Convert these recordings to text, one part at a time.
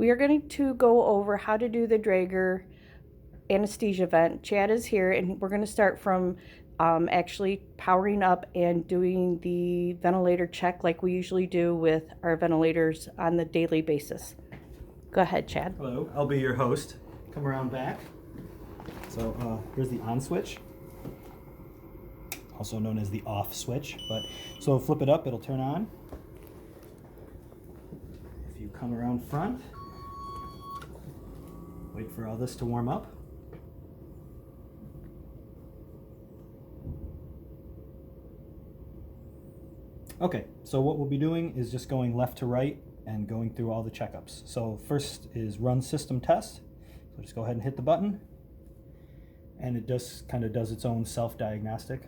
We are going to go over how to do the Draeger anesthesia vent. Chad is here, and we're going to start from actually powering up and doing the ventilator check like we usually do with our ventilators on the daily basis. Go ahead, Chad. Hello, I'll be your host. Come around back. So here's the on switch, also known as the off switch. So flip it up, it'll turn on. If you come around front, wait for all this to warm up. Okay, so what we'll be doing is just going left to right and going through all the checkups. So first is run system test. So just go ahead and hit the button, and it just kind of does its own self-diagnostic.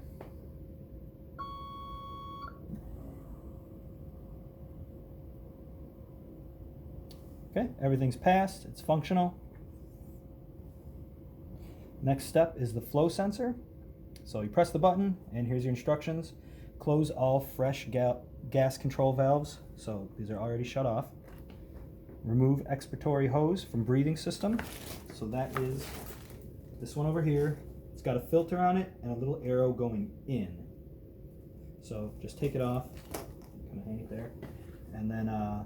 Okay, everything's passed, it's functional. Next step is the flow sensor. So you press the button, and here's your instructions. Close all fresh gas control valves, so these are already shut off. Remove expiratory hose from breathing system. So that is this one over here. It's got a filter on it and a little arrow going in. So just take it off, kind of hang it there, and then the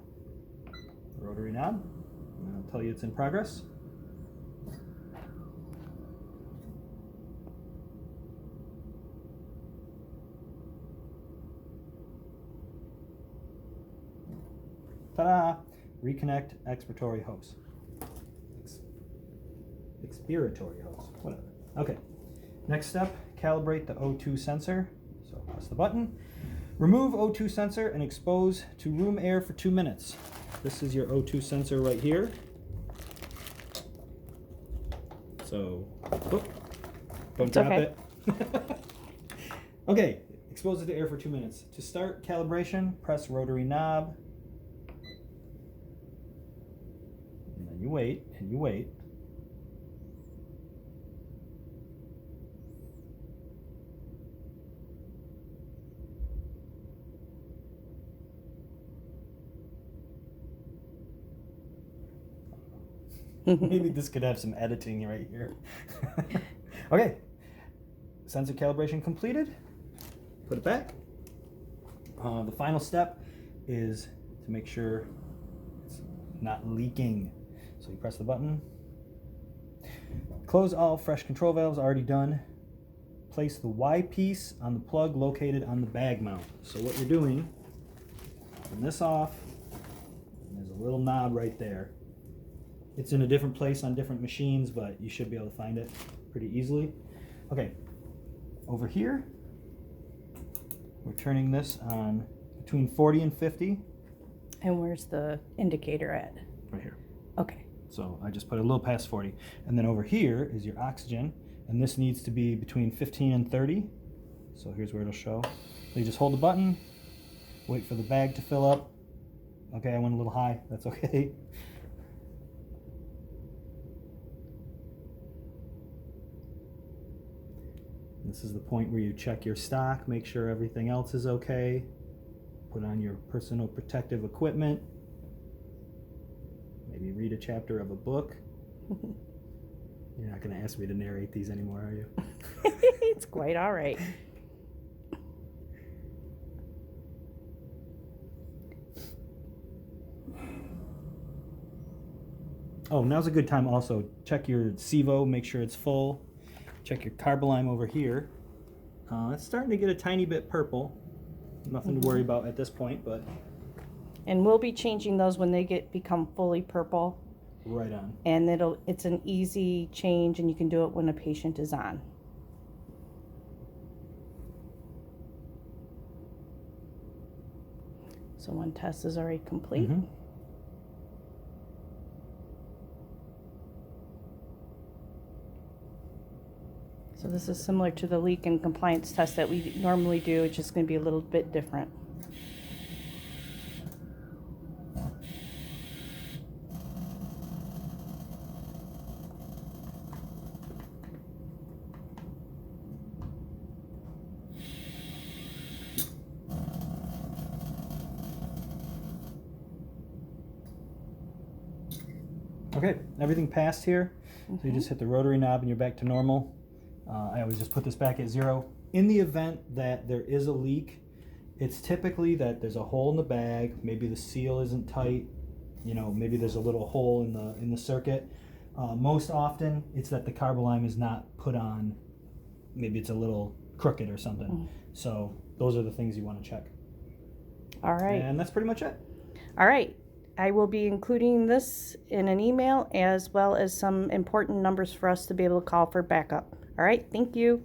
rotary knob, and I'll tell you it's in progress. Ta-da! Reconnect expiratory hose. Expiratory hose, whatever. Okay, next step, calibrate the O2 sensor. So press the button. Remove O2 sensor and expose to room air for 2 minutes. This is your O2 sensor right here. So, don't drop it. Okay, expose it to air for 2 minutes. To start calibration, press rotary knob. And then you wait, and you wait. Maybe this could have some editing right here. Okay, sensor calibration completed. Put it back. The final step is to make sure it's not leaking. So you press the button. Close all fresh control valves, already done. Place the Y piece on the plug located on the bag mount. So what you're doing, turn this off, and there's a little knob right there. It's in a different place on different machines, but you should be able to find it pretty easily. Okay, over here, we're turning this on between 40 and 50. And where's the indicator at? Right here. Okay. So I just put a little past 40. And then over here is your oxygen, and this needs to be between 15 and 30. So here's where it'll show. So you just hold the button, wait for the bag to fill up. Okay, I went a little high, that's okay. This is the point where you check your stock, make sure everything else is okay. Put on your personal protective equipment. Maybe read a chapter of a book. You're not going to ask me to narrate these anymore, are you? It's quite all right. Oh, now's a good time also. Check your SIVO, make sure it's full. Check your Carbolime over here. It's starting to get a tiny bit purple. Nothing to worry about at this point, but... And we'll be changing those when they become fully purple. Right on. And it's an easy change, and you can do it when a patient is on. So one test is already complete. Mm-hmm. So this is similar to the leak and compliance test that we normally do. It's just going to be a little bit different. Okay, everything passed here. So you just hit the rotary knob and you're back to normal. I always just put this back at 0. In the event that there is a leak, it's typically that there's a hole in the bag, maybe the seal isn't tight, you know, maybe there's a little hole in the circuit. Most often it's that the carbolime is not put on, maybe it's a little crooked or something. So those are the things you want to check. All right. And that's pretty much it. All right. I will be including this in an email as well as some important numbers for us to be able to call for backup. All right. Thank you.